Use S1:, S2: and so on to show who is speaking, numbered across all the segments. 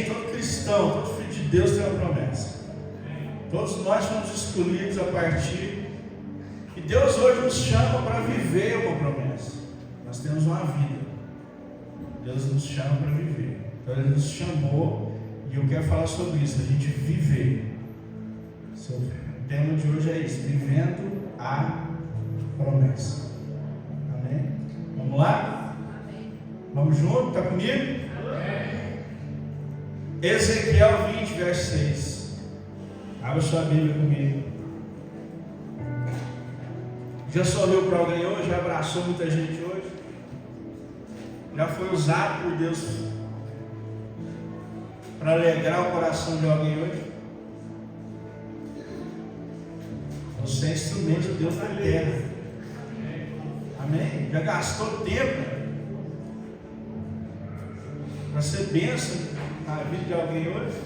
S1: Todo cristão, todo filho de Deus tem uma promessa. Todos nós fomos escolhidos a partir. E Deus hoje nos chama para viver uma promessa. Nós temos uma vida. Deus nos chama para viver. Então Ele nos chamou. E eu quero falar sobre isso, a gente viver. O tema de hoje é isso: vivendo a promessa. Amém? Vamos lá? Vamos junto? Está comigo? Ezequiel 20, verso 6. Abra sua Bíblia comigo. Já sorriu para alguém hoje? Já abraçou muita gente hoje? Já foi usado por Deus para alegrar o coração de alguém hoje? Você é instrumento de Deus na terra. Amém? Já gastou tempo para ser bênção na vida de alguém hoje?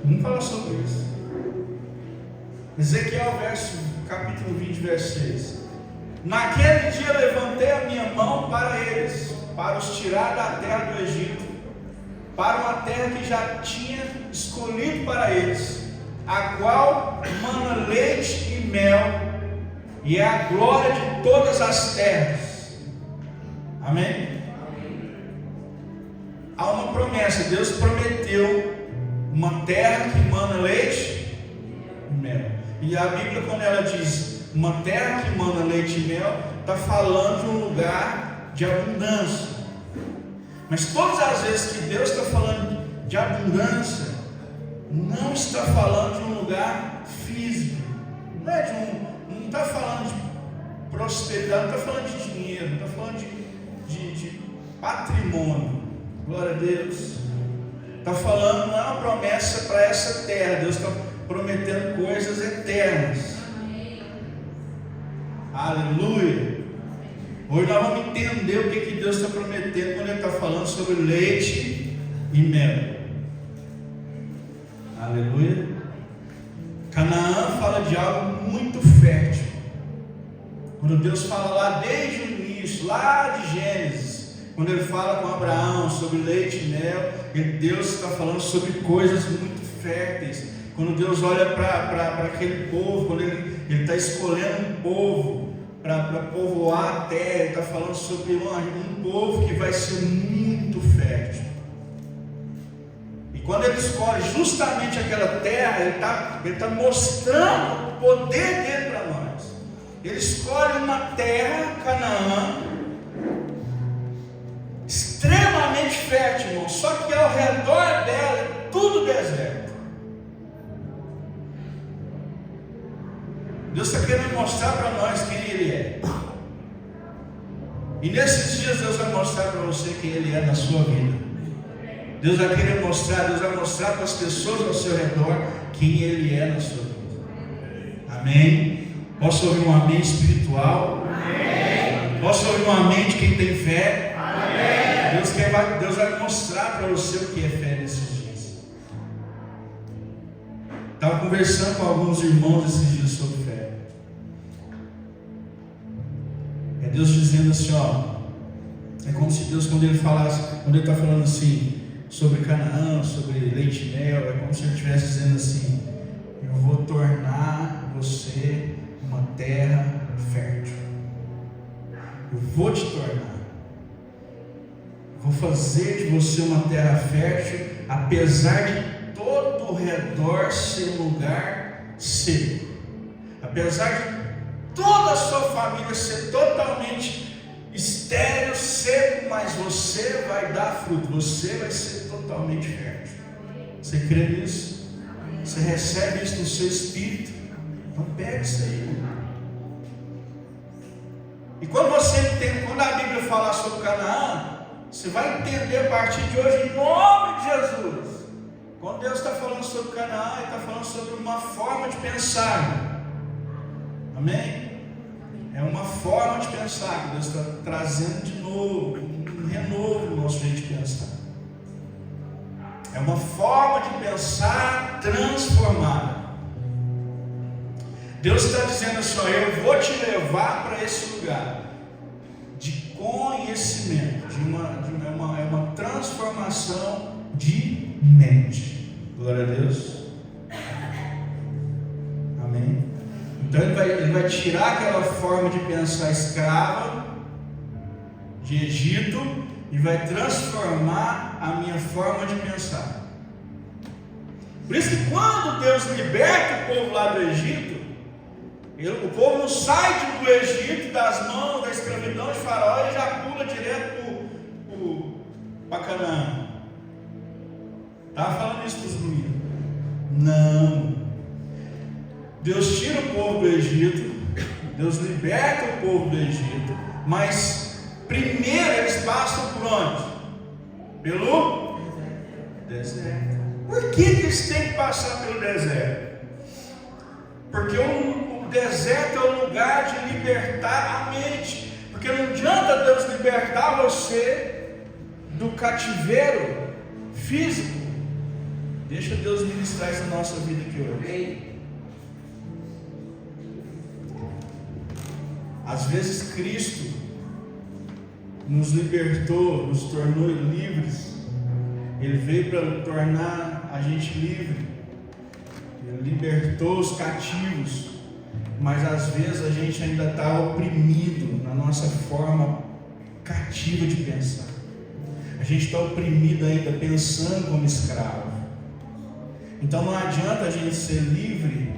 S1: Vamos falar sobre isso. Ezequiel capítulo 20, verso 6. Naquele dia levantei a minha mão para eles, para os tirar da terra do Egito, para uma terra que já tinha escolhido para eles, a qual mana leite e mel, e é a glória de todas as terras. Amém? Há uma promessa. Deus prometeu uma terra que mana leite e mel. E a Bíblia, quando ela diz uma terra que mana leite e mel, está falando de um lugar de abundância. Mas todas as vezes que Deus está falando de abundância, não está falando de um lugar físico. Não está falando de prosperidade, não está falando de dinheiro, não está falando de patrimônio. Glória a Deus. Está falando, não é uma promessa para essa terra. Deus está prometendo coisas eternas. Aleluia. Hoje nós vamos entender o que Deus está prometendo quando Ele está falando sobre leite e mel. Aleluia. Canaã fala de algo muito fértil. Quando Deus fala lá desde o início, lá de Gênesis, quando Ele fala com Abraão sobre leite e mel, Deus está falando sobre coisas muito férteis. Quando Deus olha para aquele povo, quando Ele está escolhendo um povo para povoar a terra, Ele está falando sobre um povo que vai ser muito fértil. E quando Ele escolhe justamente aquela terra, Ele está mostrando o poder dele para nós. Ele escolhe uma terra, Canaã, extremamente fértil, irmão. Só que ao redor dela é tudo deserto. Deus está querendo mostrar para nós quem Ele é. E nesses dias Deus vai mostrar para você quem Ele é na sua vida. Deus vai querer mostrar, Deus vai mostrar para as pessoas ao seu redor quem Ele é na sua vida. Amém? Posso ouvir um amém espiritual? Amém. Posso ouvir um amém de quem tem fé? Amém. Deus vai mostrar para você o que é fé nesses dias. Estava conversando com alguns irmãos esses dias sobre fé. É Deus dizendo assim, é como se Deus, quando Ele está falando assim sobre Canaã, sobre leite e mel, é como se Ele estivesse dizendo assim: eu vou tornar você uma terra fértil. Eu vou te tornar. Vou fazer de você uma terra fértil, apesar de todo o redor ser um lugar seco. Apesar de toda a sua família ser totalmente estéril, seco, mas você vai dar fruto, você vai ser totalmente fértil. Você crê nisso? Você recebe isso no seu espírito? Então pega isso aí. E quando você entende, quando a Bíblia fala sobre Canaã, você vai entender a partir de hoje, em nome de Jesus. Quando Deus está falando sobre Canaã, Ele está falando sobre uma forma de pensar. Amém? É uma forma de pensar que Deus está trazendo de novo, um renovo no nosso jeito de pensar. É uma forma de pensar transformada. Deus está dizendo assim: eu vou te levar para esse lugar de conhecimento, de uma transformação de mente. Glória a Deus. Amém. Então ele vai tirar aquela forma de pensar escrava de Egito e vai transformar a minha forma de pensar. Por isso que quando Deus liberta o povo lá do Egito, o povo não sai do Egito, das mãos da escravidão de Faraó, e já pula direto para Canaã. Estava falando isso para os meninos. Não. Deus tira o povo do Egito, Deus liberta o povo do Egito, mas primeiro eles passam por onde? Pelo deserto. Por que eles têm que passar pelo deserto? Porque o deserto é o lugar de libertar a mente. Porque não adianta Deus libertar você do cativeiro físico. Deixa Deus ministrar isso na nossa vida aqui hoje. Às vezes Cristo nos libertou, nos tornou livres. Ele veio para tornar a gente livre. Ele libertou os cativos. Mas às vezes a gente ainda está oprimido na nossa forma cativa de pensar. A gente está oprimido ainda pensando como escravo. Então não adianta a gente ser livre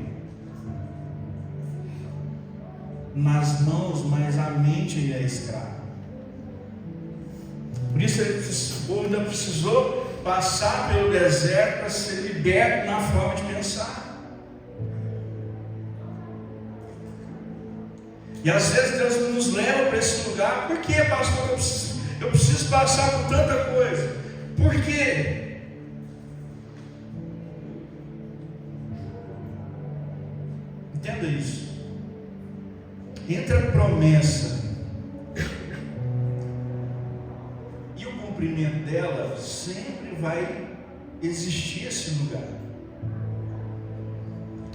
S1: nas mãos, mas a mente é escrava. Por isso o povo ainda precisou passar pelo deserto para ser liberto na forma de pensar. E às vezes Deus nos leva para esse lugar. Por que, pastor? Eu preciso passar por tanta coisa. Por quê? Entenda isso. Entre a promessa e o cumprimento dela, sempre vai existir esse lugar.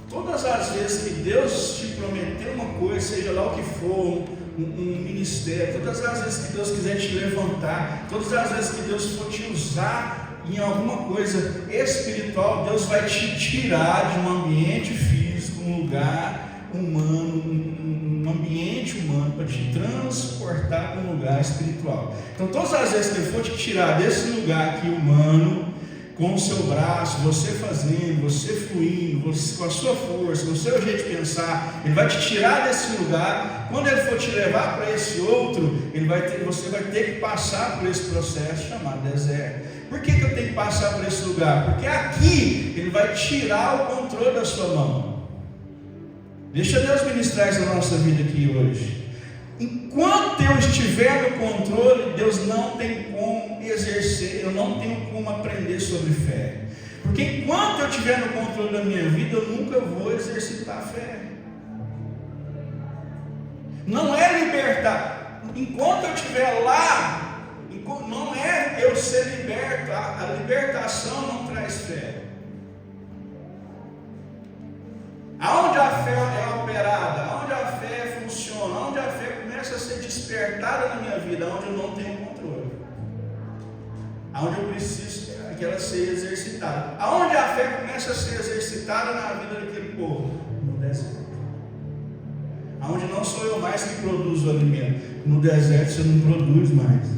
S1: Todas as vezes que Deus te prometeu uma coisa, seja lá o que for, um ministério, todas as vezes que Deus quiser te levantar, todas as vezes que Deus for te usar em alguma coisa espiritual, Deus vai te tirar de um ambiente físico, um lugar humano, um ambiente humano, para te transportar para um lugar espiritual. Então todas as vezes que Ele for te tirar desse lugar aqui humano, com o seu braço, você fazendo, você fluindo, você, com a sua força, com o seu jeito de pensar, Ele vai te tirar desse lugar. Quando Ele for te levar para esse outro, você vai ter que passar por esse processo chamado deserto. Por que eu tenho que passar por esse lugar? Porque aqui Ele vai tirar o controle da sua mão. Deixa Deus ministrar isso na nossa vida aqui hoje. Enquanto eu estiver no controle, Deus não tem como exercer, eu não tenho como aprender sobre fé. Porque enquanto eu estiver no controle da minha vida, eu nunca vou exercitar a fé. Não é libertar. Enquanto eu estiver lá, não é eu ser liberto. A libertação não traz fé. Aonde a fé é operada, aonde a fé funciona, aonde a fé começa a ser despertada na minha vida, aonde eu não tenho controle, aonde eu preciso que ela seja exercitada. Aonde a fé começa a ser exercitada na vida daquele povo? No deserto. Aonde não sou eu mais que produzo o alimento. No deserto você não produz mais.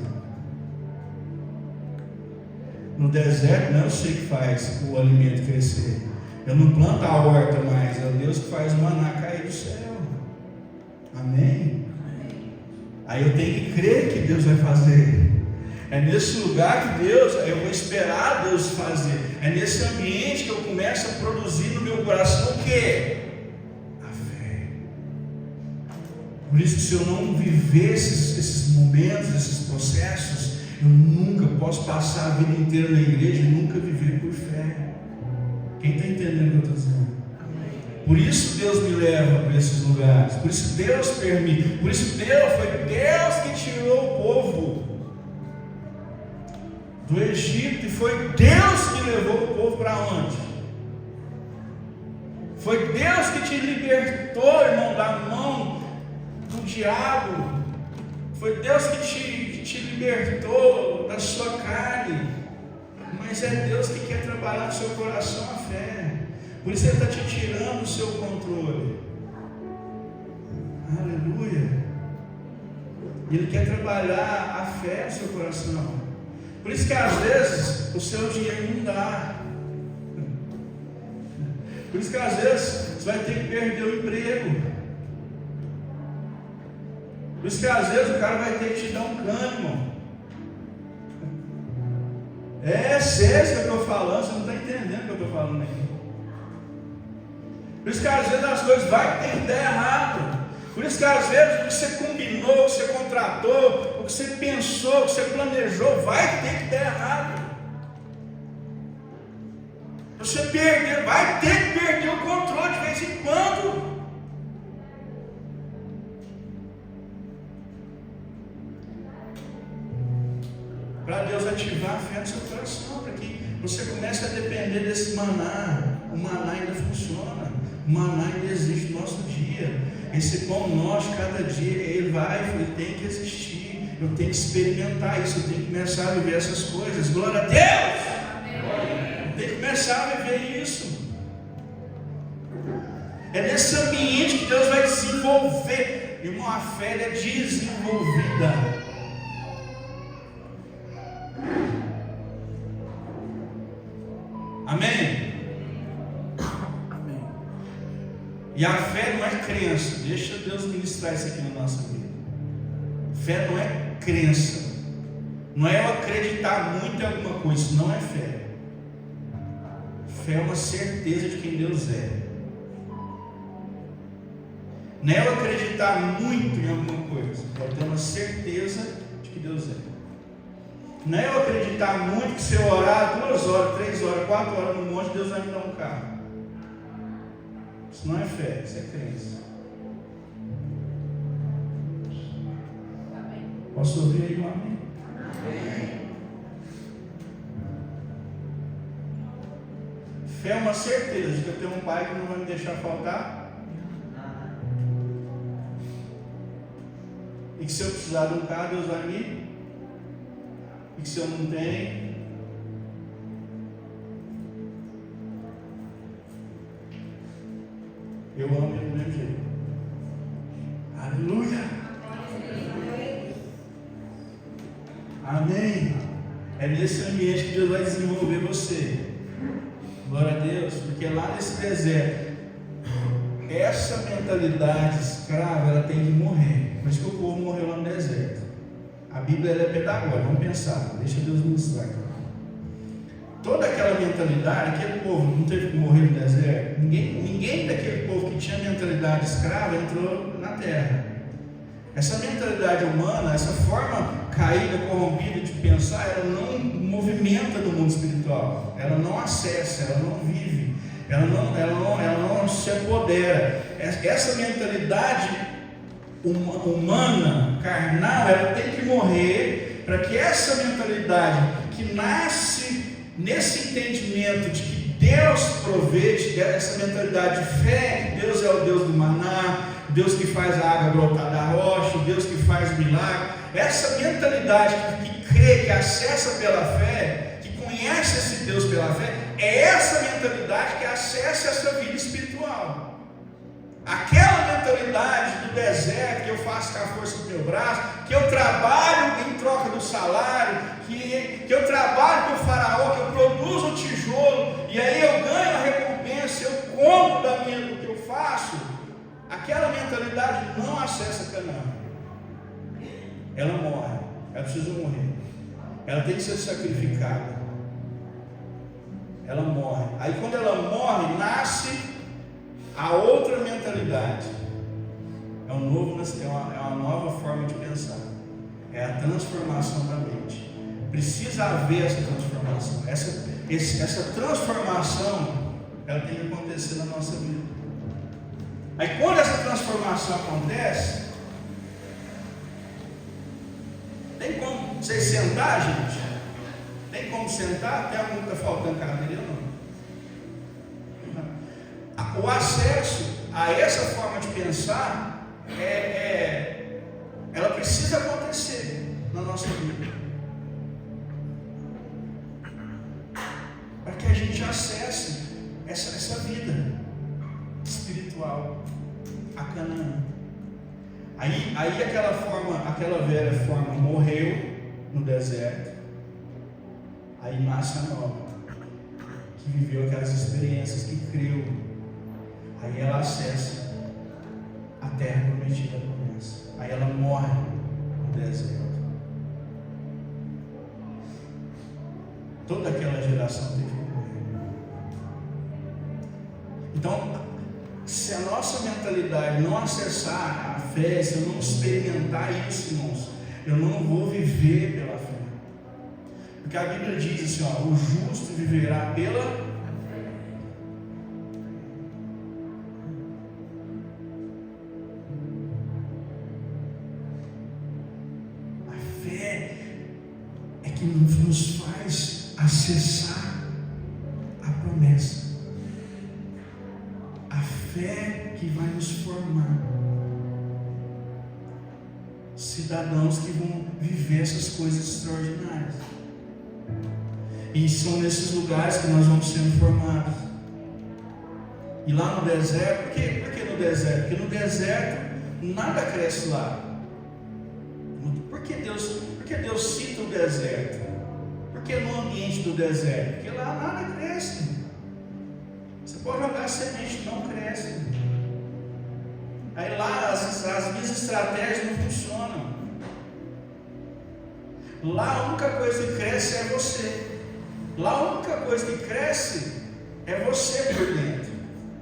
S1: No deserto não é você que faz o alimento crescer. Eu não planto a horta mais, é Deus que faz o maná cair do céu. Amém? Aí eu tenho que crer que Deus vai fazer. É nesse lugar que eu vou esperar Deus fazer. É nesse ambiente que eu começo a produzir no meu coração o quê? A fé. Por isso que se eu não viver esses momentos, esses processos, eu nunca posso passar a vida inteira na igreja e nunca viver por fé. Quem está entendendo o que eu estou dizendo? Por isso Deus me leva para esses lugares. Por isso Deus permite. Por isso foi Deus que tirou o povo do Egito. E foi Deus que levou o povo para onde? Foi Deus que te libertou, irmão, da mão do diabo. Foi Deus que te libertou da sua carne, mas é Deus que quer trabalhar no seu coração a fé. Por isso Ele está te tirando o seu controle. Aleluia. Ele quer trabalhar a fé no seu coração. Por isso que às vezes o seu dinheiro não dá. Por isso que às vezes você vai ter que perder o emprego. Por isso que às vezes o cara vai ter que te dar um cano, irmão. É sério que eu estou falando, você não está entendendo o que eu estou falando aqui. Por isso que às vezes as coisas vão ter que dar errado. Por isso que às vezes o que você combinou, o que você contratou, o que você pensou, o que você planejou, vai ter que dar errado. Você perder, vai ter que perder o controle de vez em quando. Para Deus ativar a fé no seu coração, para que você comece a depender desse maná. O maná ainda funciona, o maná ainda existe no nosso dia. Esse pão nosso, cada dia, ele tem que existir. Eu tenho que experimentar isso, eu tenho que começar a viver essas coisas. Glória a Deus! Eu tenho que começar a viver isso. É nesse ambiente que Deus vai desenvolver. Irmão, a fé é desenvolvida. Amém? Amém. E a fé não é crença. Deixa Deus ministrar isso aqui na nossa vida. Fé não é crença. Não é eu acreditar muito em alguma coisa. Isso não é fé. Fé é uma certeza de quem Deus é. Não é eu acreditar muito em alguma coisa. É ter uma certeza de que Deus é. Não é eu acreditar muito que se eu orar 2 horas, 3 horas, 4 horas no monte, Deus vai me dar um carro. Isso não é fé, isso é crença. Posso ouvir aí um amém? Amém. Fé é uma certeza de que eu tenho um pai que não vai me deixar faltar. E que se eu precisar de um carro, Deus vai me. E que se eu não tenho, eu amo ele do mesmo jeito. Aleluia! Amém! É nesse ambiente que Deus vai desenvolver você. Glória a Deus, porque lá nesse deserto, essa mentalidade escrava, ela tem que morrer. Por isso que o povo morreu lá no deserto. A Bíblia ela é pedagógica, vamos pensar, deixa Deus ministrar. Toda aquela mentalidade, aquele povo não teve que morrer no deserto. Ninguém daquele povo que tinha mentalidade escrava entrou na terra. Essa mentalidade humana, essa forma caída, corrompida de pensar, ela não movimenta no mundo espiritual. Ela não acessa, ela não vive, ela não se apodera. Essa mentalidade humana, carnal, ela tem que morrer para que essa mentalidade que nasce nesse entendimento de que Deus provê, essa mentalidade de fé, que Deus é o Deus do maná, Deus que faz a água brotar da rocha, Deus que faz o milagre, essa mentalidade que crê, que acessa pela fé, que conhece esse Deus pela fé, é essa mentalidade que acessa essa vida espiritual. Aquela mentalidade do deserto, que eu faço com a força do meu braço, que eu trabalho em troca do salário, que eu trabalho com o faraó, que eu produzo o tijolo, e aí eu ganho a recompensa, eu como do que eu faço, aquela mentalidade não acessa Canaã. Ela morre, ela precisa morrer, ela tem que ser sacrificada, ela morre. Aí quando ela morre, nasce a outra mentalidade. É uma nova forma de pensar. É a transformação da mente. Precisa haver essa transformação. Essa transformação, ela tem que acontecer na nossa vida. Aí quando essa transformação acontece, tem como vocês sentar, gente? Tem como sentar? Tem algum que está faltando cadeira ou não? O acesso a essa forma de pensar ela precisa acontecer na nossa vida. gente acesse essa vida espiritual, a Canaã. Aí aquela velha forma morreu no deserto. Aí nasce a nova, que viveu aquelas experiências, que creu. Aí ela acessa a terra prometida da promessa. Aí ela morre no deserto. Toda aquela geração teve que morrer. Então, se a nossa mentalidade não acessar a fé, se eu não experimentar isso, irmãos, eu não vou viver pela fé. Porque a Bíblia diz assim, ó, o justo viverá pela fé. A fé é que nos faz acessar a promessa. A fé que vai nos formar cidadãos que vão viver essas coisas extraordinárias. E são nesses lugares que nós vamos sendo formados. E lá no deserto, por que no deserto? Porque no deserto nada cresce lá. Por que Deus cita o deserto? Por que no ambiente do deserto? Porque lá nada cresce. Você pode jogar semente, não cresce. Aí lá as minhas estratégias não funcionam. Lá a única coisa que cresce é você. Lá a única coisa que cresce é você por dentro.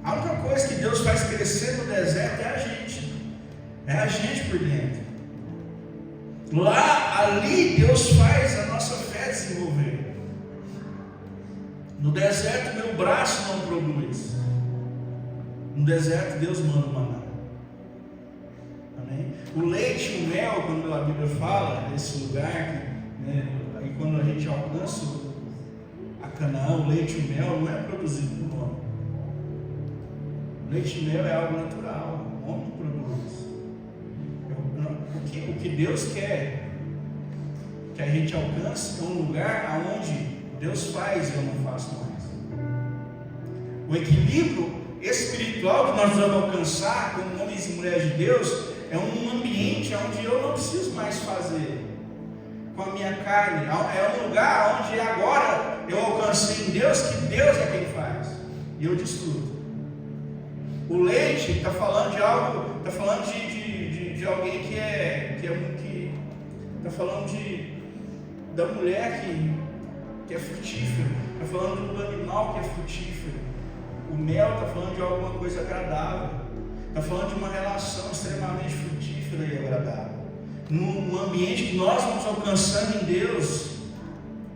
S1: A única coisa que Deus faz crescer no deserto é a gente. É a gente por dentro. Ali Deus faz a nossa fé desenvolver. No deserto meu braço não produz. No deserto Deus manda o maná. Amém? O leite e o mel, quando a Bíblia fala nesse lugar, né, aí quando a gente alcança a Canaã, o leite e o mel não é produzido por homem. O leite e mel é algo natural, o homem produz. O que Deus quer que a gente alcance é um lugar onde Deus faz e eu não faço mais. O equilíbrio espiritual que nós vamos alcançar como homens e mulheres de Deus é um ambiente onde eu não preciso mais fazer com a minha carne. É um lugar onde agora eu alcancei em Deus, que Deus é quem faz e eu desfruto. O leite está falando de algo, está falando de alguém que está falando da mulher que é frutífera, está falando do animal que é frutífero. O mel está falando de alguma coisa agradável, está falando de uma relação extremamente frutífera e agradável, num ambiente que nós vamos alcançando em Deus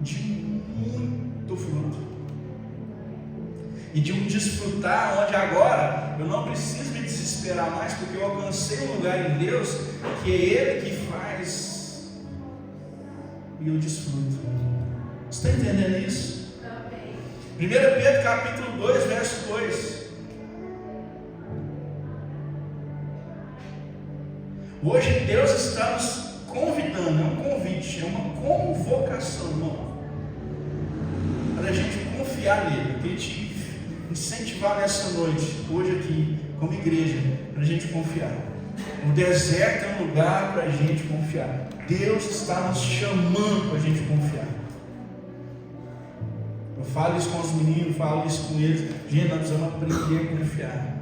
S1: de muito fruto e de um desfrutar onde agora eu não preciso me desesperar mais, porque eu alcancei um lugar em Deus que é Ele que faz e eu desfruto. Você está entendendo isso? 1 Pedro capítulo 2, verso 2. Hoje Deus está nos convidando, é um convite, é uma convocação, irmão, para a gente confiar nele. Eu queria te incentivar nessa noite, hoje aqui, como igreja, para a gente confiar. O deserto é um lugar para a gente confiar. Deus está nos chamando para a gente confiar. Eu falo isso com os meninos, falo isso com eles. Gente, nós precisamos aprender a confiar.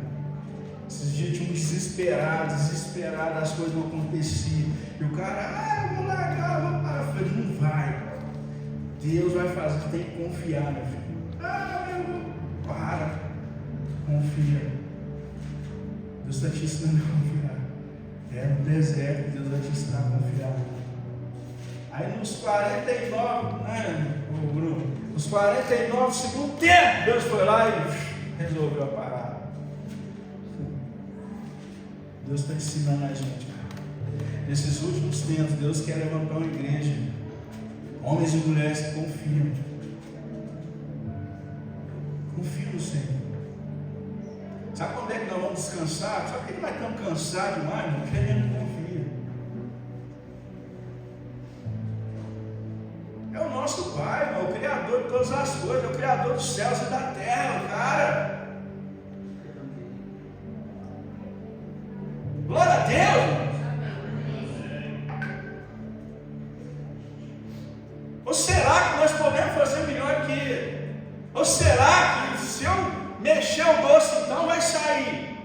S1: Esses dias tinha um desesperado, as coisas não aconteciam. E o cara, eu vou largar, eu vou parar. Eu falei, não vai. Deus vai fazer, você tem que confiar, meu filho. Para, confia. Deus está te ensinando a confiar. É no deserto que Deus vai te ensinar a confiar. Aí nos 49, né, Bruno? Nos 49 segundos tempo, Deus foi lá e resolveu a parada. Deus está ensinando a gente, cara. Nesses últimos tempos, Deus quer levantar uma igreja, homens e mulheres que confiam. Confia no Senhor. Sabe quando é que nós vamos descansar? Sabe por que nós estamos cansados demais? Porque a gente não confia. É o nosso Pai, o Criador de todas todas as coisas, é o Criador dos céus e da terra, cara. Glória a Deus. Ou será que nós podemos fazer melhor que Ele? Ou será que se eu mexer o doce então vai sair?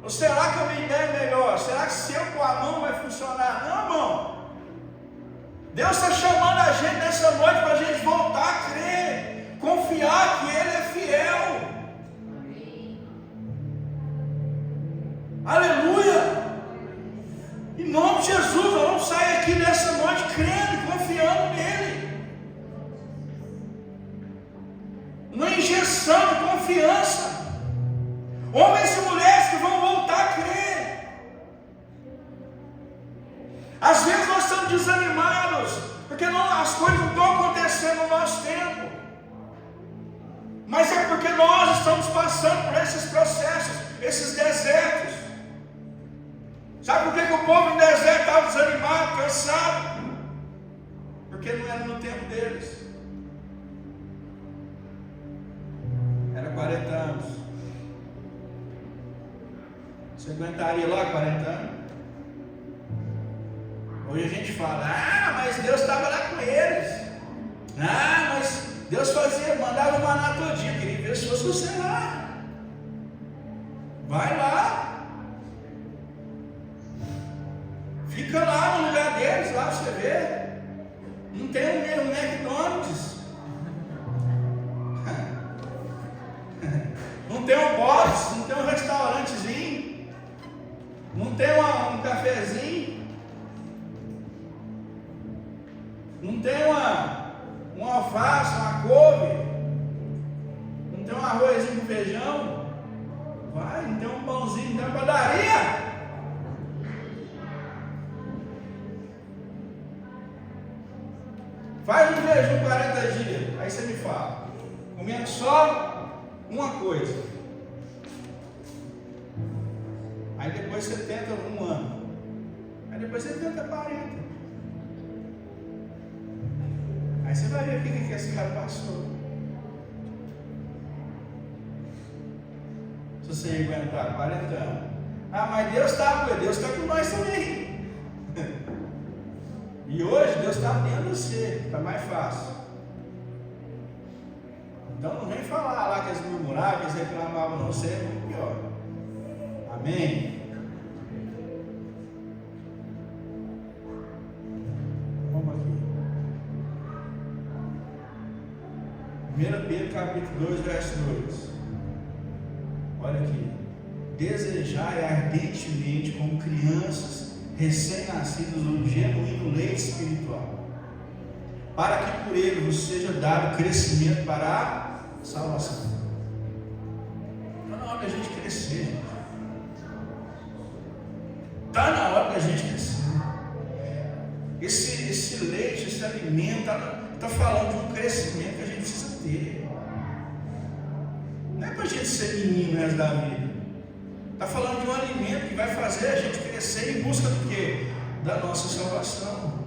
S1: Ou será que a minha ideia é melhor? Será que se eu pôr a mão vai funcionar? Não, irmão. Deus está chamando a gente nessa noite para a gente voltar a crer, confiar que Ele é fiel. Aleluia! Em nome de Jesus, nós vamos sair aqui nessa noite crendo e confiando nele. Uma injeção de confiança. Homens e mulheres que vão voltar a crer. Às vezes nós estamos desanimados, porque as coisas não estão acontecendo no nosso tempo. Mas é porque nós estamos passando por esses processos, esses desertos. Sabe por que o povo no deserto estava desanimado, cansado? Porque não era no tempo deles. Era 40 anos. Você aguentaria lá 40 anos? Hoje a gente fala, mas Deus estava lá com eles. Mas Deus mandava maná todo dia. Queria ver se fosse você lá. Vai lá. Fica lá no lugar deles, lá você vê. Não tem o mesmo McDonald's. Não tem um box, não tem um restaurantezinho. Não tem um cafezinho. Não tem uma alface, uma couve. Não tem um arrozinho com feijão. Vai, não tem um pãozinho, não tem uma padaria. Faz um jejum 40 dias, aí você me fala, comendo só uma coisa. Aí depois você tenta um ano. Aí depois você tenta 40. Aí você vai ver o que esse cara passou. Se você aguentar 40 anos. Mas Deus está com nós também. E hoje Deus está dentro de você, está mais fácil. Então não vem falar lá que eles murmuravam, que eles reclamavam, não, você é muito pior. Amém? Vamos aqui. 1 Pedro capítulo 2, verso 2. Olha aqui. Desejai ardentemente como crianças recém-nascidos no genuíno leite espiritual, para que por ele vos seja dado crescimento para a salvação. Está na hora da gente crescer, gente. Está na hora da gente crescer. Esse leite, esse alimento, está falando de um crescimento que a gente precisa ter. Não é para a gente ser menino no resto da vida. Está falando de um alimento que vai fazer a gente crescer em busca do quê? Da nossa salvação.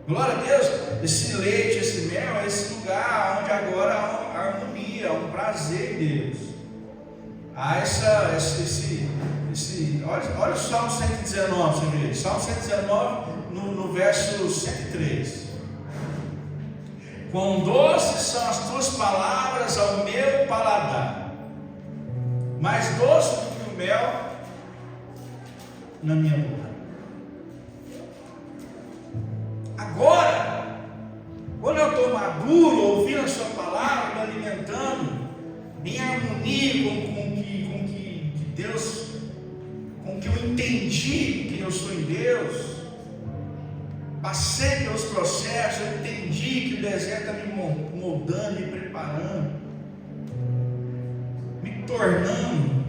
S1: Glória a Deus. Esse leite, esse mel, é esse lugar onde agora há uma harmonia, há um prazer em Deus. Há olha o Salmo 119, você vê. Salmo 119, no verso 103. Quão doces são as tuas palavras ao meu paladar, mais doce do que o mel na minha boca. Agora, quando eu estou maduro, ouvindo a sua palavra, me alimentando, em harmonia com que Deus, com que eu entendi que eu sou em Deus, passei pelos processos, eu entendi que o deserto está me moldando, me preparando, me tornando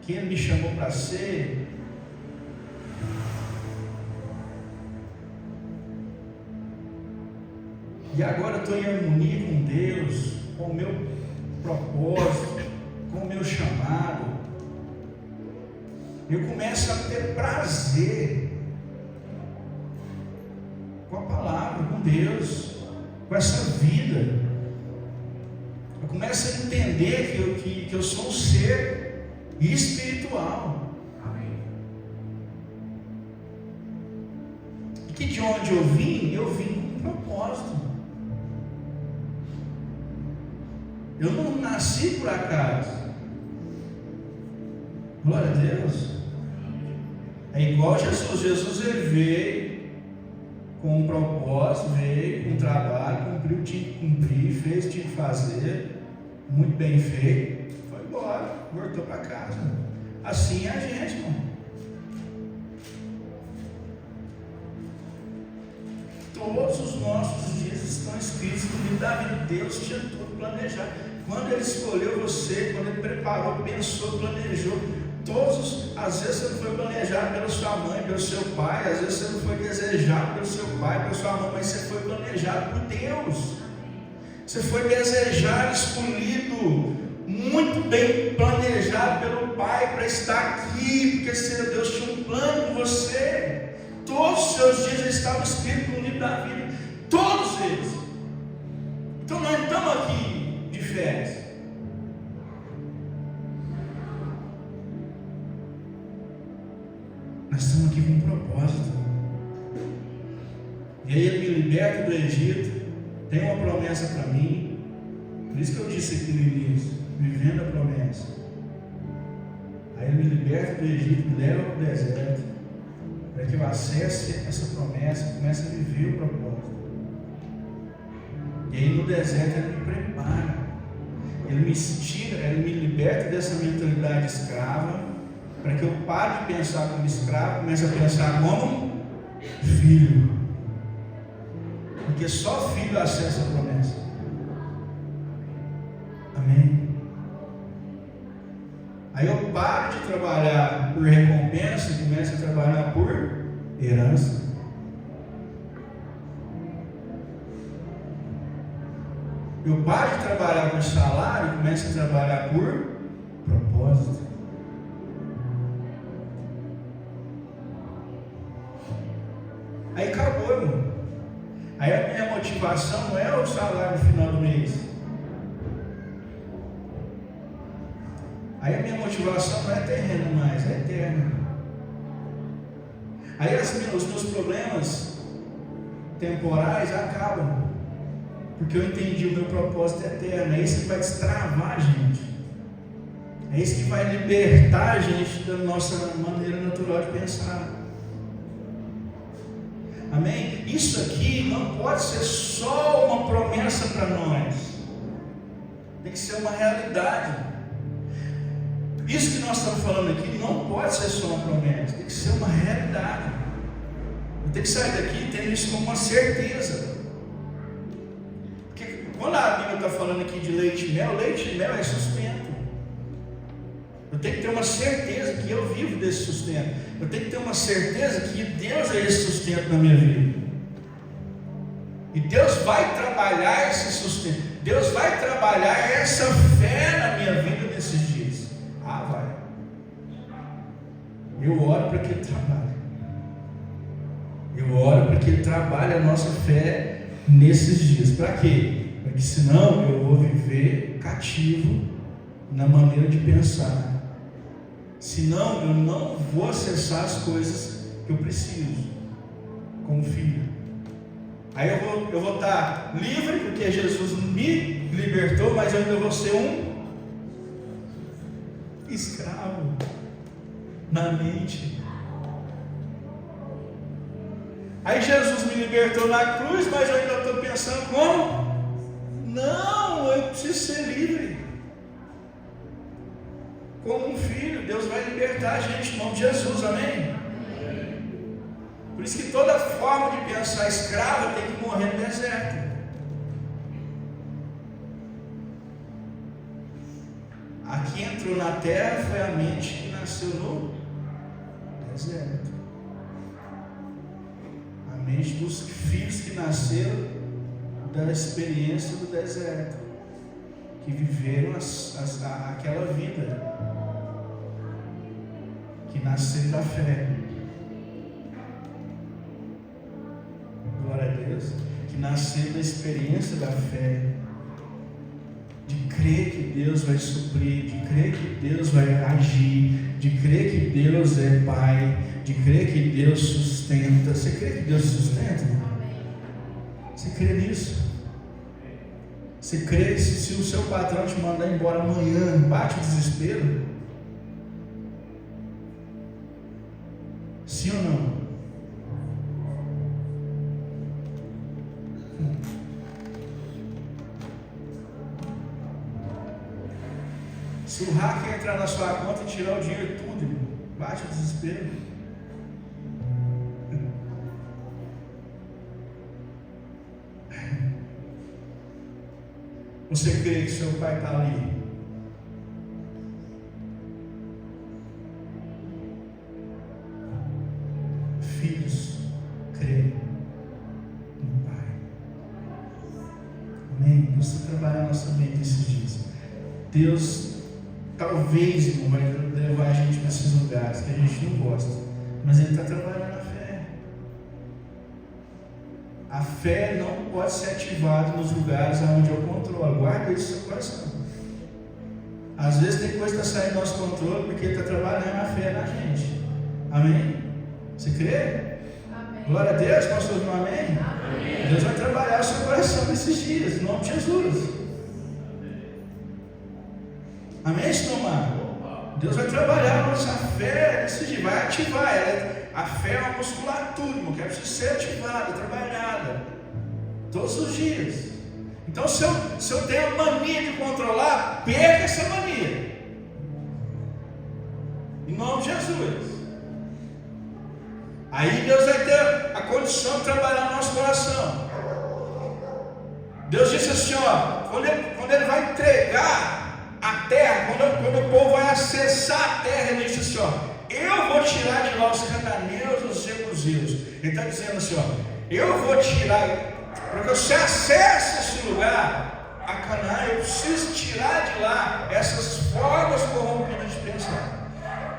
S1: quem Ele me chamou para ser. E agora eu estou em harmonia com Deus, com o meu propósito, com o meu chamado. Eu começo a ter prazer com a palavra, com Deus, com essa vida. Eu começo a entender que eu sou um ser espiritual. E que de onde eu vim com um propósito. Eu não nasci por acaso. Glória a Deus. É igual Jesus. Jesus ele veio com um propósito, veio com um trabalho, cumpriu o que tinha que cumprir, fez o que tinha que fazer, muito bem feito, foi embora, voltou para casa. Assim é a gente, irmão. Todos os nossos dias estão escritos no livro da vida. Deus tinha tudo planejado. Quando Ele escolheu você, quando Ele preparou, pensou, planejou, às vezes você não foi planejado pela sua mãe, pelo seu pai, às vezes você não foi desejado pelo seu pai, pela sua mãe, mas você foi planejado por Deus. Você foi desejado, escolhido, muito bem planejado pelo Pai para estar aqui, porque Deus tinha um plano com você. Todos os seus dias estavam escritos no livro da vida, todos eles. Então nós não estamos aqui de férias. Nós estamos aqui com um propósito. E aí Ele me liberta do Egito, tem uma promessa para mim. Por isso que eu disse aqui no início, vivendo a promessa. Aí Ele me liberta do Egito, me leva para o deserto, para que eu acesse essa promessa, comece a viver o propósito. E aí no deserto Ele me prepara, Ele me tira, Ele me liberta dessa mentalidade escrava, para que eu pare de pensar como escravo, comece a pensar como filho. Porque só filho acessa a promessa. Amém? Aí eu paro de trabalhar por recompensa e começo a trabalhar por herança. Eu paro de trabalhar por salário e começo a trabalhar por propósito. Aí acabou, irmão. Aí a minha motivação não é o salário no final do mês. Aí a minha motivação não é terrena mais, é eterna. Aí os meus problemas temporais acabam, porque eu entendi o meu propósito eterno. É isso que vai destravar a gente. É isso que vai libertar a gente da nossa maneira natural de pensar. Amém? Isso aqui não pode ser só uma promessa para nós. Tem que ser uma realidade. Isso que nós estamos falando aqui não pode ser só uma promessa. Tem que ser uma realidade. Eu tenho que sair daqui tendo isso como uma certeza. Porque quando a Bíblia está falando aqui de leite e mel é sustento. Eu tenho que ter uma certeza que eu vivo desse sustento. Eu tenho que ter uma certeza que Deus é esse sustento na minha vida. E Deus vai trabalhar esse sustento. Deus vai trabalhar essa fé na minha vida nesses dias. Ah, vai. Eu oro para que Ele trabalhe. Eu oro para que Ele trabalhe a nossa fé nesses dias. Para quê? Porque senão eu vou viver cativo na maneira de pensar. Senão eu não vou acessar as coisas que eu preciso como filho. Aí eu vou estar livre porque Jesus me libertou, mas eu ainda vou ser um escravo na mente. Aí Jesus me libertou na cruz, mas eu ainda estou pensando como? Não, eu preciso ser livre. Como um filho, Deus vai libertar a gente em nome de Jesus, amém? Por isso que toda forma de pensar escrava tem que morrer no deserto. A que entrou na terra foi a mente que nasceu no deserto. A mente dos filhos que nasceram da experiência do deserto, que viveram aquela vida, que nasceram da fé. Glória a nascer da experiência da fé, de crer que Deus vai suprir, de crer que Deus vai agir, de crer que Deus é Pai, de crer que Deus sustenta. Você crê que Deus sustenta? Você crê nisso? Você crê que se o seu patrão te mandar embora amanhã, bate o desespero? Sim ou não? Se o hacker entrar na sua conta e tirar o dinheiro tudo, irmão, bate o desespero. Você crê que seu pai está ali? Filhos, creem no Pai. Amém? Deus está trabalhando nossa mente esses dias. Deus, talvez, irmão, vai levar a gente para esses lugares que a gente não gosta, mas Ele está trabalhando a fé. A fé não pode ser ativada nos lugares onde eu controlo. Guarda isso no seu coração. Às vezes tem coisa que está saindo do nosso controle porque Ele está trabalhando a fé na gente. Amém? Você crê? Amém. Glória a Deus, pastor, não amém? Amém? Deus vai trabalhar o seu coração nesses dias, em nome de Jesus. Amém, Sinomar? Deus vai trabalhar a nossa fé nesses dias, vai ativar ela. A fé é uma musculatura, irmão, que precisa ser ativada, trabalhada, todos os dias. Então, se eu tenho a mania de controlar, perca essa mania, em nome de Jesus. Aí Deus vai ter a condição de trabalhar no nosso coração. Deus disse assim, ó, quando ele vai entregar a terra, quando o povo vai acessar a terra, Ele disse assim, ó, eu vou tirar de lá os cananeus, os jebuseus. Ele está dizendo assim, ó, eu vou tirar, para que você acesse esse lugar, a Canaã, eu preciso tirar de lá essas formas corrompidas de pensar.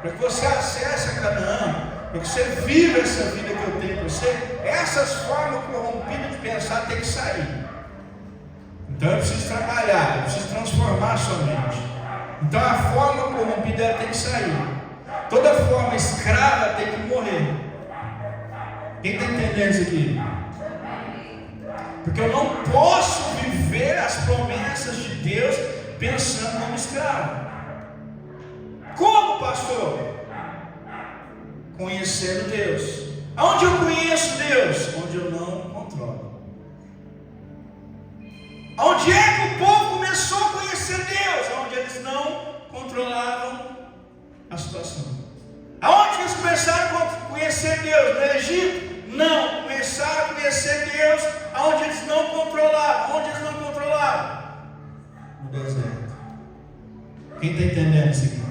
S1: Para que você acesse a Canaã, para que você viva essa vida que eu tenho para você, essas formas corrompidas de pensar tem que sair. Então eu preciso trabalhar, eu preciso transformar a sua mente. Então a forma corrompida tem que sair. Toda forma escrava tem que morrer. Quem está entendendo isso aqui? Porque eu não posso viver as promessas de Deus pensando como escravo. Como, pastor? Conhecendo Deus. Aonde eu conheço Deus? Onde eu não controlo. Onde é que o povo começou a conhecer Deus? Onde eles não controlavam a situação. Aonde eles começaram a conhecer Deus? No Egito? Não. Começaram a conhecer Deus aonde eles não controlavam. Onde eles não controlavam? No deserto. Quem está entendendo isso aqui?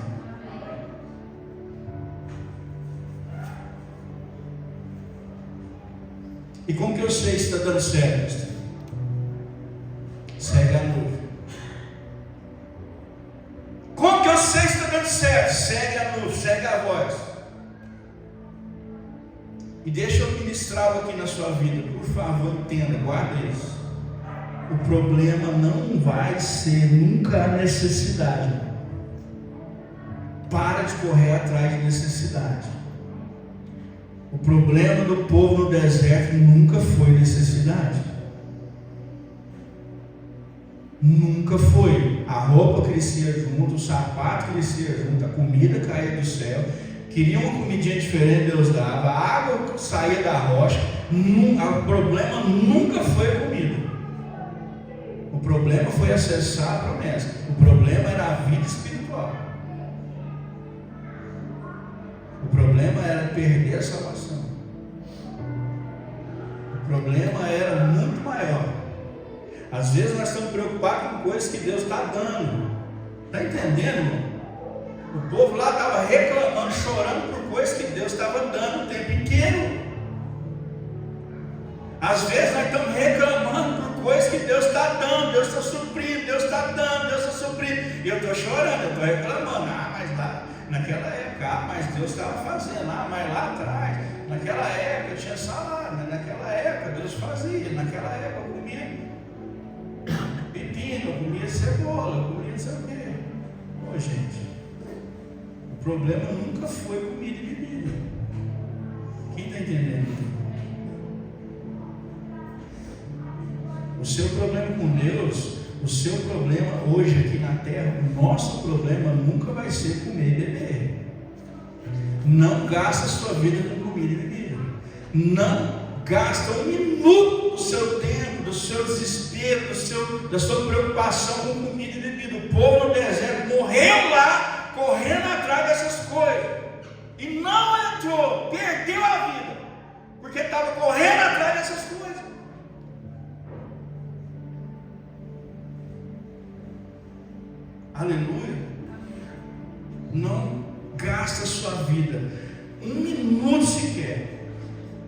S1: E como que eu sei se está dando certo? Segue a nuvem. Como que eu sei se está dando certo? Segue a nuvem, segue a voz. E deixa eu ministrar algo aqui na sua vida. Por favor, entenda, guarda isso. O problema não vai ser nunca a necessidade. Para de correr atrás de necessidade. O problema do povo no deserto nunca foi necessidade. Nunca foi. A roupa crescia junto, o sapato crescia junto, a comida caía do céu. Queriam uma comidinha diferente, Deus dava. A água saía da rocha. O problema nunca foi a comida. O problema foi acessar a promessa. O problema era a vida espiritual. O problema era perder a salvação. O problema era muito maior. Às vezes nós estamos preocupados com coisas que Deus está dando. Está entendendo, irmão? O povo lá estava reclamando, chorando por coisas que Deus estava dando o tempo inteiro. Às vezes nós estamos reclamando por coisas que Deus está dando, Deus está suprindo, Deus está dando, Deus está suprindo. E eu estou chorando, eu estou reclamando. Mas lá naquela época, mas Deus estava fazendo, mas lá atrás. Naquela época tinha salário, né? Naquela época Deus fazia, naquela época eu comia pepino, eu comia cebola, eu comia não sei o quê. Ô gente, o problema nunca foi comida e bebida. Quem está entendendo? O seu problema com Deus, o seu problema hoje aqui na terra, o nosso problema nunca vai ser comer e beber. Não gasta a sua vida com comida e bebida. Não gasta um minuto do seu tempo, do seu desespero, da sua preocupação com comida e bebida. O povo no deserto morreu lá, correndo atrás dessas coisas. E não entrou, perdeu a vida, porque estava correndo atrás dessas coisas. Aleluia. Não gasta a sua vida um minuto sequer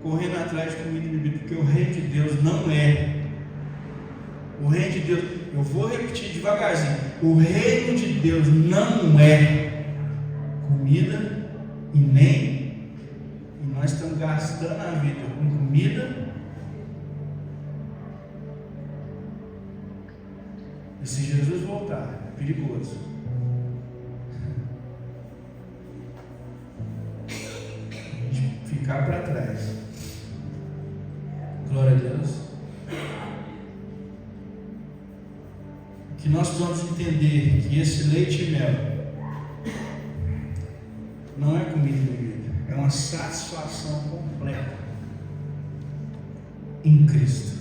S1: correndo atrás de comida e bebida, porque o reino de Deus não é. O reino de Deus, eu vou repetir devagarzinho, o reino de Deus não é comida e nem, e nós estamos gastando a vida com comida. E se Jesus voltar, é perigoso. A gente ficar para trás. Glória a Deus. Que nós precisamos entender que esse leite e mel não é comida e bebida, é uma satisfação completa em Cristo.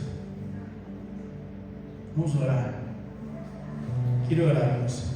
S1: Vamos orar. Queria orar, moça.